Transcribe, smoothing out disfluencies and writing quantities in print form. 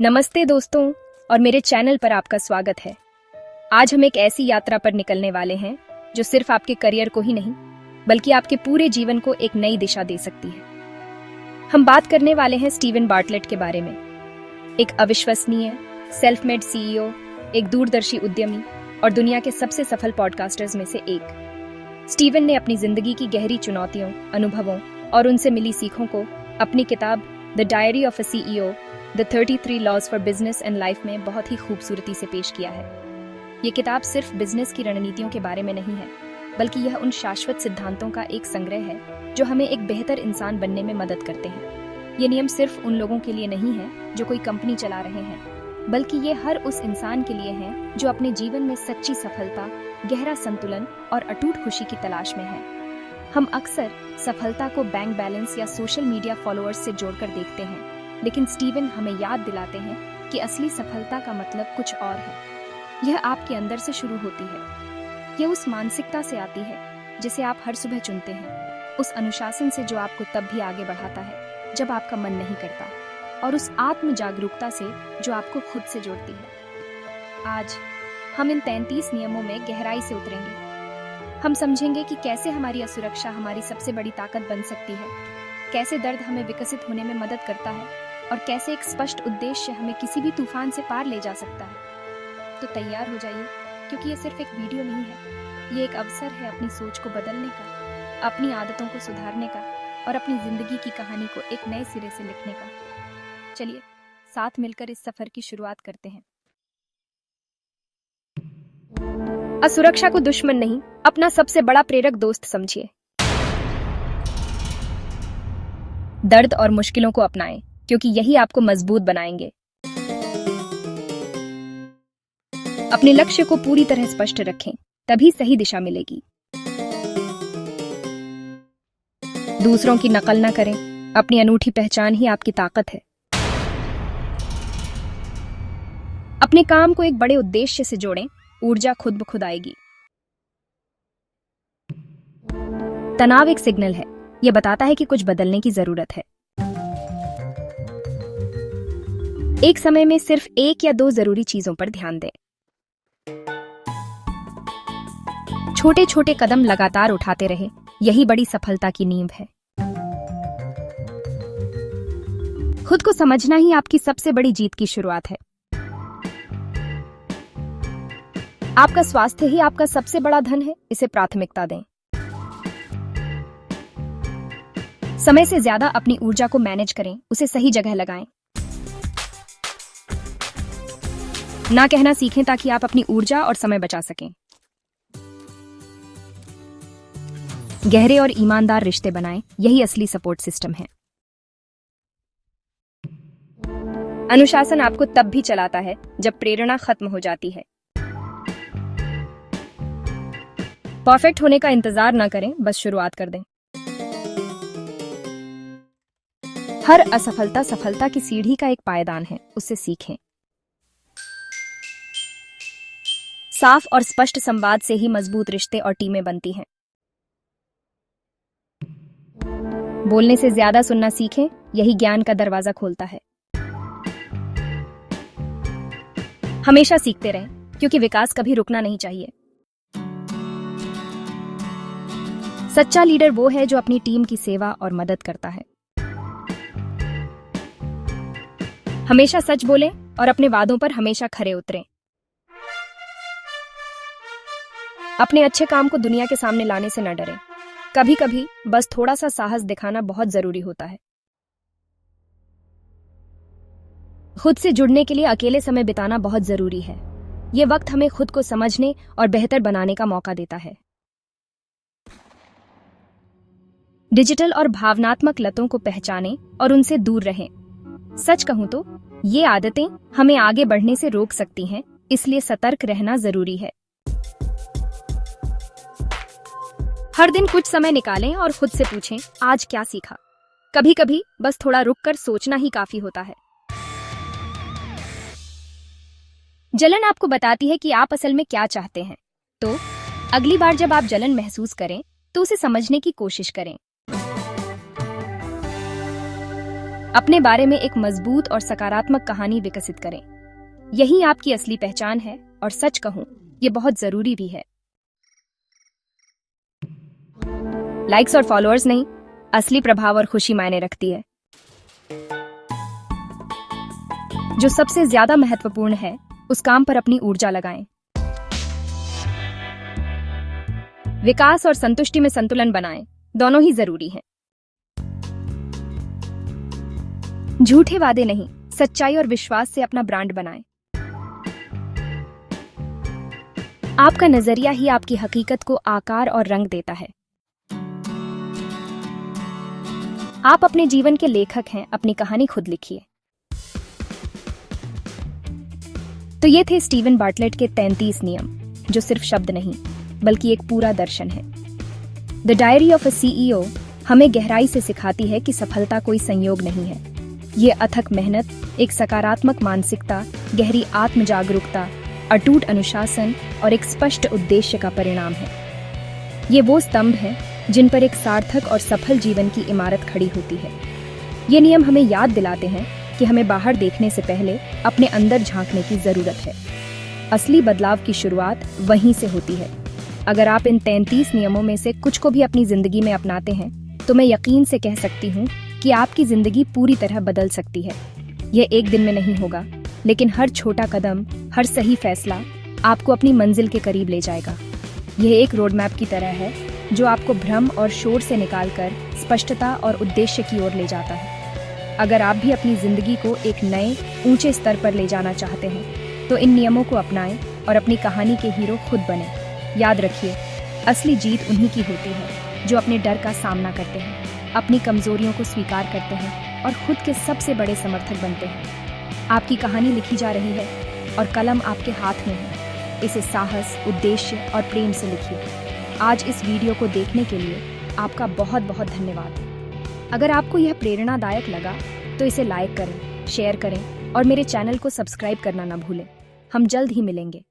नमस्ते दोस्तों और मेरे चैनल पर आपका स्वागत है। आज हम एक ऐसी यात्रा पर निकलने वाले हैं जो सिर्फ आपके करियर को ही नहीं बल्कि आपके पूरे जीवन को एक नई दिशा दे सकती है। हम बात करने वाले हैं स्टीवन बार्टलेट के बारे में, एक अविश्वसनीय सेल्फ मेड सीईओ, एक दूरदर्शी उद्यमी और दुनिया के सबसे सफल पॉडकास्टर्स में से एक। स्टीवन ने अपनी जिंदगी की गहरी चुनौतियों, अनुभवों और उनसे मिली सीखों को अपनी किताब the diary of a CEO the 33 laws for business and life में बहुत ही खूबसूरती से पेश किया है। ये किताब सिर्फ बिजनेस की रणनीतियों के बारे में नहीं है, बल्कि यह उन शाश्वत सिद्धांतों का एक संग्रह है जो हमें एक बेहतर इंसान बनने में मदद करते हैं। ये नियम सिर्फ उन लोगों के लिए नहीं है जो कोई कंपनी चला रहे हैं, बल्कि ये हर उस इंसान के लिए हैं जो अपने जीवन में सच्ची सफलता, गहरा संतुलन और अटूट खुशी की तलाश में है। हम अक्सर सफलता को बैंक बैलेंस या सोशल मीडिया फॉलोअर्स से जोड़कर देखते हैं, लेकिन स्टीवन हमें याद दिलाते हैं कि असली सफलता का मतलब कुछ और है। यह आपके अंदर से शुरू होती है। यह उस मानसिकता से आती है जिसे आप हर सुबह चुनते हैं, उस अनुशासन से जो आपको तब भी आगे बढ़ाता है जब आपका मन नहीं करता, और उस आत्म जागरूकता से जो आपको खुद से जोड़ती है। आज हम इन 33 नियमों में गहराई से उतरेंगे। हम समझेंगे कि कैसे हमारी असुरक्षा हमारी सबसे बड़ी ताकत बन सकती है, कैसे दर्द हमें विकसित होने में मदद करता है और कैसे एक स्पष्ट उद्देश्य हमें किसी भी तूफान से पार ले जा सकता है। तो तैयार हो जाइए, क्योंकि ये सिर्फ एक वीडियो नहीं है, ये एक अवसर है अपनी सोच को बदलने का, अपनी आदतों को सुधारने का और अपनी जिंदगी की कहानी को एक नए सिरे से लिखने का। चलिए साथ मिलकर इस सफर की शुरुआत करते हैं। असुरक्षा को दुश्मन नहीं, अपना सबसे बड़ा प्रेरक दोस्त समझिए। दर्द और मुश्किलों को अपनाएं, क्योंकि यही आपको मजबूत बनाएंगे। अपने लक्ष्य को पूरी तरह स्पष्ट रखें, तभी सही दिशा मिलेगी। दूसरों की नकल न करें, अपनी अनूठी पहचान ही आपकी ताकत है। अपने काम को एक बड़े उद्देश्य से जोड़ें, ऊर्जा खुद ब खुद आएगी। तनाव एक सिग्नल है, यह बताता है कि कुछ बदलने की जरूरत है। एक समय में सिर्फ 1 या 2 जरूरी चीजों पर ध्यान दें। छोटे छोटे कदम लगातार उठाते रहे, यही बड़ी सफलता की नींव है। खुद को समझना ही आपकी सबसे बड़ी जीत की शुरुआत है। आपका स्वास्थ्य ही आपका सबसे बड़ा धन है, इसे प्राथमिकता दें। समय से ज्यादा अपनी ऊर्जा को मैनेज करें, उसे सही जगह लगाएं। ना कहना सीखें ताकि आप अपनी ऊर्जा और समय बचा सकें। गहरे और ईमानदार रिश्ते बनाएं, यही असली सपोर्ट सिस्टम है। अनुशासन आपको तब भी चलाता है जब प्रेरणा खत्म हो जाती है। परफेक्ट होने का इंतजार ना करें, बस शुरुआत कर दें। हर असफलता सफलता की सीढ़ी का एक पायदान है, उससे सीखें। साफ और स्पष्ट संवाद से ही मजबूत रिश्ते और टीमें बनती हैं। बोलने से ज्यादा सुनना सीखें, यही ज्ञान का दरवाजा खोलता है। हमेशा सीखते रहें, क्योंकि विकास कभी रुकना नहीं चाहिए। सच्चा लीडर वो है जो अपनी टीम की सेवा और मदद करता है। हमेशा सच बोलें और अपने वादों पर हमेशा खरे उतरें। अपने अच्छे काम को दुनिया के सामने लाने से न डरें। कभी कभी बस थोड़ा सा साहस दिखाना बहुत जरूरी होता है। खुद से जुड़ने के लिए अकेले समय बिताना बहुत जरूरी है। यह वक्त हमें खुद को समझने और बेहतर बनाने का मौका देता है। डिजिटल और भावनात्मक लतों को पहचानें और उनसे दूर रहें। सच कहूं तो ये आदतें हमें आगे बढ़ने से रोक सकती हैं, इसलिए सतर्क रहना जरूरी है। हर दिन कुछ समय निकालें और खुद से पूछें, आज क्या सीखा। कभी कभी बस थोड़ा रुककर सोचना ही काफी होता है। जलन आपको बताती है कि आप असल में क्या चाहते हैं, तो अगली बार जब आप जलन महसूस करें तो उसे समझने की कोशिश करें। अपने बारे में एक मजबूत और सकारात्मक कहानी विकसित करें। यही आपकी असली पहचान है और सच कहूं, ये बहुत जरूरी भी है। लाइक्स और फॉलोअर्स नहीं, असली प्रभाव और खुशी मायने रखती है। जो सबसे ज्यादा महत्वपूर्ण है, उस काम पर अपनी ऊर्जा लगाएं। विकास और संतुष्टि में संतुलन बनाएं, दोनों ही जरूरी हैं। झूठे वादे नहीं, सच्चाई और विश्वास से अपना ब्रांड बनाएं। आपका नजरिया ही आपकी हकीकत को आकार और रंग देता है। आप अपने जीवन के लेखक हैं, अपनी कहानी खुद लिखिए। तो ये थे स्टीवन बार्टलेट के 33 नियम, जो सिर्फ शब्द नहीं बल्कि एक पूरा दर्शन है। The diary of a CEO हमें गहराई से सिखाती है कि सफलता कोई संयोग नहीं है। ये अथक मेहनत, एक सकारात्मक मानसिकता, गहरी आत्म जागरूकता, अटूट अनुशासन और एक स्पष्ट उद्देश्य का परिणाम है। ये वो स्तंभ हैं जिन पर एक सार्थक और सफल जीवन की इमारत खड़ी होती है। ये नियम हमें याद दिलाते हैं कि हमें बाहर देखने से पहले अपने अंदर झांकने की जरूरत है। असली बदलाव की शुरुआत वहीं से होती है। अगर आप इन 33 नियमों में से कुछ को भी अपनी जिंदगी में अपनाते हैं, तो मैं यकीन से कह सकती हूँ कि आपकी जिंदगी पूरी तरह बदल सकती है। यह एक दिन में नहीं होगा, लेकिन हर छोटा कदम, हर सही फैसला आपको अपनी मंजिल के करीब ले जाएगा। यह एक रोड मैप की तरह है जो आपको भ्रम और शोर से निकालकर स्पष्टता और उद्देश्य की ओर ले जाता है। अगर आप भी अपनी जिंदगी को एक नए ऊंचे स्तर पर ले जाना चाहते हैं, तो इन नियमों को अपनाएं और अपनी कहानी के हीरो खुद बने। याद रखिए, असली जीत उन्हीं की होती है जो अपने डर का सामना करते हैं, अपनी कमजोरियों को स्वीकार करते हैं और खुद के सबसे बड़े समर्थक बनते हैं। आपकी कहानी लिखी जा रही है और कलम आपके हाथ में है। इसे साहस, उद्देश्य और प्रेम से लिखिए। आज इस वीडियो को देखने के लिए आपका बहुत बहुत धन्यवाद। अगर आपको यह प्रेरणादायक लगा तो इसे लाइक करें, शेयर करें और मेरे चैनल को सब्सक्राइब करना ना भूलें। हम जल्द ही मिलेंगे।